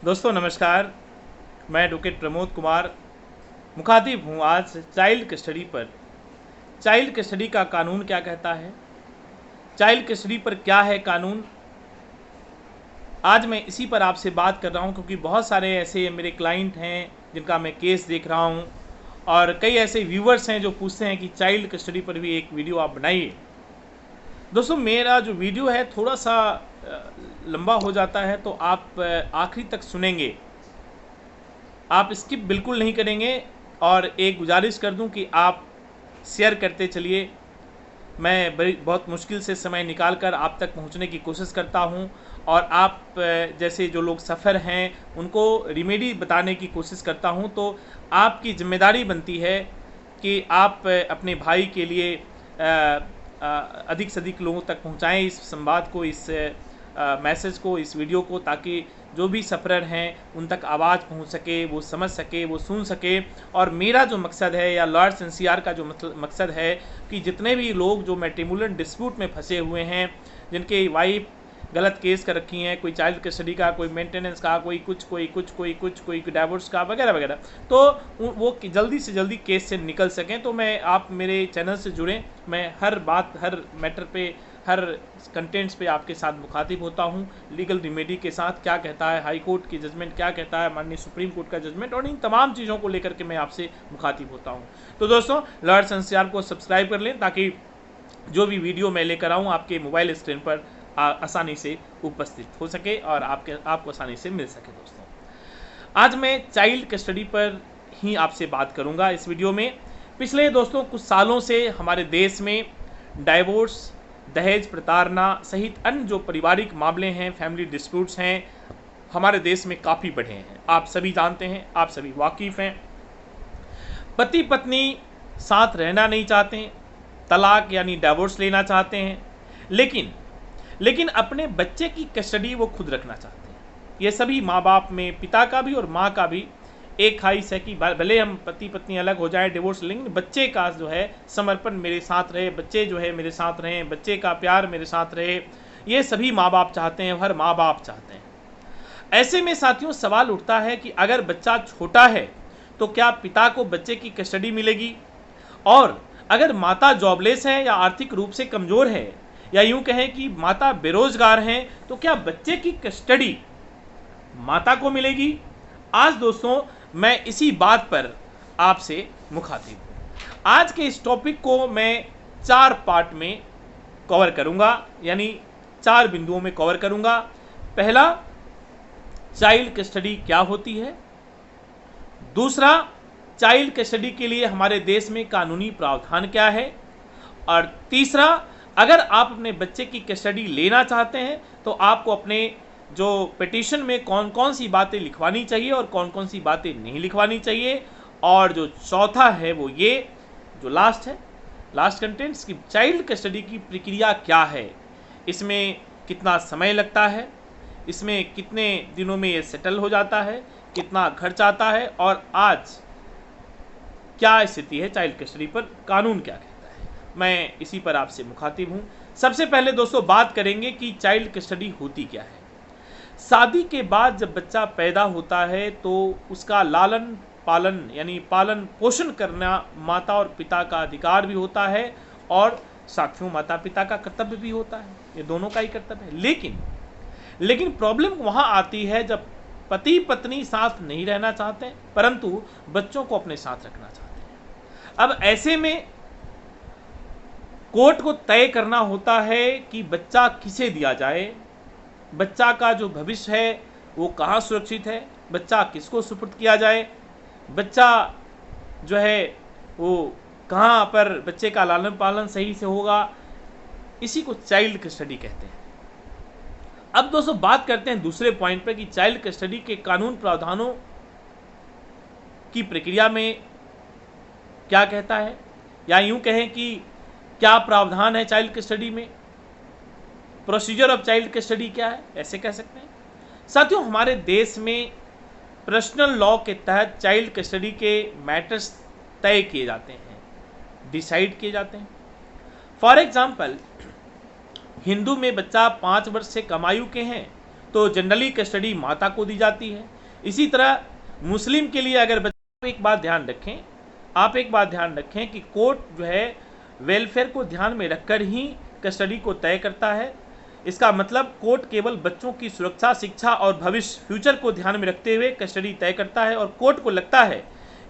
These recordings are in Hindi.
दोस्तों नमस्कार। मैं एडवोकेट प्रमोद कुमार मुखातिब हूँ आज चाइल्ड कस्टडी पर। चाइल्ड कस्टडी का कानून क्या कहता है, चाइल्ड कस्टडी पर क्या है कानून, आज मैं इसी पर आपसे बात कर रहा हूँ क्योंकि बहुत सारे ऐसे मेरे क्लाइंट हैं जिनका मैं केस देख रहा हूँ और कई ऐसे व्यूवर्स हैं जो पूछते हैं कि चाइल्ड कस्टडी पर भी एक वीडियो आप बनाइए। दोस्तों मेरा जो वीडियो है थोड़ा सा लंबा हो जाता है तो आप आखिरी तक सुनेंगे, आप स्किप बिल्कुल नहीं करेंगे और एक गुजारिश कर दूं कि आप शेयर करते चलिए। मैं बहुत मुश्किल से समय निकाल कर आप तक पहुंचने की कोशिश करता हूं और आप जैसे जो लोग सफ़र हैं उनको रेमेडी बताने की कोशिश करता हूं, तो आपकी जिम्मेदारी बनती है कि आप अपने भाई के लिए अधिक से अधिक लोगों तक पहुंचाएं इस संवाद को, इस मैसेज को, इस वीडियो को, ताकि जो भी सफ़रर हैं उन तक आवाज़ पहुंच सके, वो समझ सके, वो सुन सके। और मेरा जो मकसद है या लॉयर्स एनसीआर का जो मकसद है कि जितने भी लोग जो मैट्रिमोनियल डिस्प्यूट में फंसे हुए हैं, जिनके वाइफ गलत केस कर रखी हैं, कोई चाइल्ड कस्टडी का, कोई मेंटेनेंस का, कोई डाइवोर्स का वगैरह वगैरह, तो वो जल्दी से जल्दी केस से निकल सकें। तो मैं आप मेरे चैनल से जुड़ें, मैं हर बात, हर मैटर पे, हर कंटेंट्स पे आपके साथ मुखातिब होता हूँ, लीगल रिमेडी के साथ। क्या कहता है हाई कोर्ट की जजमेंट, क्या कहता है माननीय सुप्रीम कोर्ट का जजमेंट, और इन तमाम चीज़ों को लेकर के मैं आपसे मुखातिब होता हूँ। तो दोस्तों लॉयर्स एनसीआर को सब्सक्राइब कर लें ताकि जो भी वीडियो मैं लेकर आऊँ आपके मोबाइल स्क्रीन पर आसानी से उपस्थित हो सके और आपको आसानी से मिल सके। दोस्तों आज मैं चाइल्ड कस्टडी पर ही आपसे बात करूंगा इस वीडियो में। पिछले दोस्तों कुछ सालों से हमारे देश में डाइवोर्स, दहेज प्रताड़ना सहित अन्य जो पारिवारिक मामले हैं, फैमिली डिस्प्यूट्स हैं, हमारे देश में काफ़ी बढ़े हैं। आप सभी जानते हैं, आप सभी वाकिफ़ हैं। पति पत्नी साथ रहना नहीं चाहते, तलाक यानी डाइवोर्स लेना चाहते हैं, लेकिन अपने बच्चे की कस्टडी वो खुद रखना चाहते हैं। ये सभी माँ बाप में, पिता का भी और माँ का भी एक ख्वाहिश है कि भले हम पति पत्नी अलग हो जाए, डिवोर्स लेंगे, बच्चे का जो है समर्पण मेरे साथ रहे, बच्चे जो है मेरे साथ रहें, बच्चे का प्यार मेरे साथ रहे। ये सभी माँ बाप चाहते हैं, हर माँ बाप चाहते हैं। ऐसे में साथियों सवाल उठता है कि अगर बच्चा छोटा है तो क्या पिता को बच्चे की कस्टडी मिलेगी, और अगर माता जॉबलेस है या आर्थिक रूप से कमज़ोर है, या यूं कहें कि माता बेरोजगार हैं, तो क्या बच्चे की कस्टडी माता को मिलेगी। आज दोस्तों मैं इसी बात पर आपसे मुखातिब हूं। आज के इस टॉपिक को मैं 4 पार्ट में कवर करूंगा, यानी 4 बिंदुओं में कवर करूंगा। पहला, चाइल्ड कस्टडी क्या होती है। दूसरा, चाइल्ड कस्टडी के लिए हमारे देश में कानूनी प्रावधान क्या है। और तीसरा, अगर आप अपने बच्चे की कस्टडी लेना चाहते हैं तो आपको अपने जो पिटीशन में कौन कौन सी बातें लिखवानी चाहिए और कौन कौन सी बातें नहीं लिखवानी चाहिए। और जो चौथा है वो ये जो लास्ट है, लास्ट कंटेंट्स की चाइल्ड कस्टडी की प्रक्रिया क्या है, इसमें कितना समय लगता है, इसमें कितने दिनों में ये सेटल हो जाता है, कितना खर्च आता है, और आज क्या स्थिति है चाइल्ड कस्टडी पर, कानून क्या कहता है, मैं इसी पर आपसे मुखातिब हूँ। सबसे पहले दोस्तों बात करेंगे कि चाइल्ड कस्टडी होती क्या है। शादी के बाद जब बच्चा पैदा होता है तो उसका लालन पालन यानी पालन पोषण करना माता और पिता का अधिकार भी होता है, और साथियों माता पिता का कर्तव्य भी होता है, ये दोनों का ही कर्तव्य है। लेकिन प्रॉब्लम वहाँ आती है जब पति पत्नी साथ नहीं रहना चाहते परंतु बच्चों को अपने साथ रखना चाहते हैं। अब ऐसे में कोर्ट को तय करना होता है कि बच्चा किसे दिया जाए, बच्चा का जो भविष्य है वो कहाँ सुरक्षित है, बच्चा किसको सुपुर्द किया जाए, बच्चा जो है वो कहाँ पर बच्चे का लालन पालन सही से होगा। इसी को चाइल्ड कस्टडी कहते हैं। अब दोस्तों बात करते हैं दूसरे पॉइंट पर कि चाइल्ड कस्टडी के कानून प्रावधानों की प्रक्रिया में क्या कहता है, या यूं कहें कि क्या प्रावधान है चाइल्ड कस्टडी में, प्रोसीजर ऑफ चाइल्ड कस्टडी क्या है, ऐसे कह सकते हैं। साथियों हमारे देश में पर्सनल लॉ के तहत चाइल्ड कस्टडी के मैटर्स तय किए जाते हैं, डिसाइड किए जाते हैं। फॉर एग्जाम्पल, हिंदू में बच्चा 5 वर्ष से कम आयु के हैं तो जनरली कस्टडी माता को दी जाती है। इसी तरह मुस्लिम के लिए अगर बच्चे, एक बात ध्यान रखें, आप एक बात ध्यान रखें कि कोर्ट जो है वेलफेयर को ध्यान में रखकर ही कस्टडी को तय करता है। इसका मतलब कोर्ट केवल बच्चों की सुरक्षा, शिक्षा और भविष्य, फ्यूचर को ध्यान में रखते हुए कस्टडी तय करता है। और कोर्ट को लगता है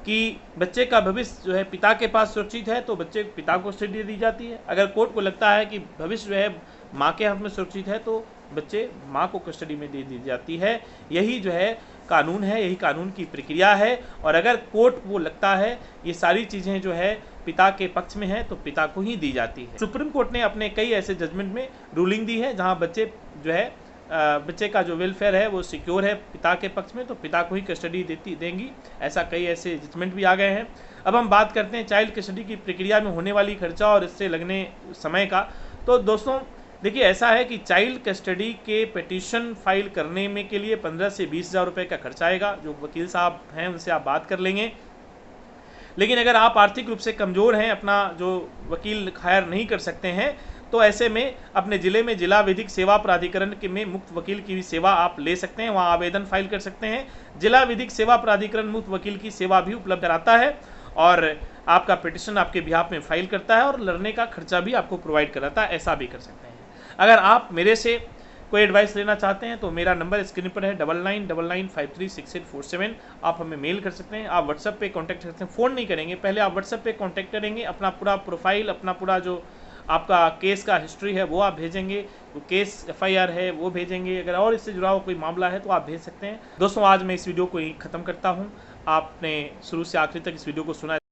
कि बच्चे का भविष्य जो है पिता के पास सुरक्षित है तो बच्चे पिता को कस्टडी दी जाती है। अगर कोर्ट को लगता है कि भविष्य जो है माँ के हाथ में सुरक्षित है तो बच्चे माँ को कस्टडी में दे दी जाती है। यही जो है कानून है, यही कानून की प्रक्रिया है। और अगर कोर्ट को लगता है ये सारी चीज़ें जो है पिता के पक्ष में है तो पिता को ही दी जाती है। सुप्रीम कोर्ट ने अपने कई ऐसे जजमेंट में रूलिंग दी है जहाँ बच्चे जो है बच्चे का जो वेलफेयर है वो सिक्योर है पिता के पक्ष में, तो पिता को ही कस्टडी देंगी। ऐसा कई ऐसे जजमेंट भी आ गए हैं। अब हम बात करते हैं चाइल्ड कस्टडी की प्रक्रिया में होने वाली खर्चा और इससे लगने समय का। तो दोस्तों देखिए, ऐसा है कि चाइल्ड कस्टडी के पिटीशन फाइल करने में के लिए 15 से 20 हज़ार रुपये का खर्चा आएगा। जो वकील साहब हैं उनसे आप बात कर लेंगे। लेकिन अगर आप आर्थिक रूप से कमज़ोर हैं, अपना जो वकील हायर नहीं कर सकते हैं, तो ऐसे में अपने ज़िले में जिला विधिक सेवा प्राधिकरण के में मुफ्त वकील की भी सेवा आप ले सकते हैं, वहाँ आवेदन फाइल कर सकते हैं। जिला विधिक सेवा प्राधिकरण मुफ्त वकील की सेवा भी उपलब्ध कराता है और आपका पिटिशन आपके बिहाफ में फाइल करता है और लड़ने का खर्चा भी आपको प्रोवाइड कराता है। ऐसा भी कर सकते हैं। अगर आप मेरे से कोई एडवाइस लेना चाहते हैं तो मेरा नंबर स्क्रीन पर है 9999536847। आप हमें मेल कर सकते हैं, आप व्हाट्सएप पे कांटेक्ट कर सकते हैं। फ़ोन नहीं करेंगे, पहले आप व्हाट्सएप पे कांटेक्ट करेंगे, अपना पूरा प्रोफाइल, अपना पूरा जो आपका केस का हिस्ट्री है वो आप भेजेंगे, तो केस FIR है वो भेजेंगे। अगर और इससे जुड़ा हुआ कोई मामला है तो आप भेज सकते हैं। दोस्तों आज मैं इस वीडियो को यहीं ख़त्म करता हूँ। आपने शुरू से आखिर तक इस वीडियो को सुना।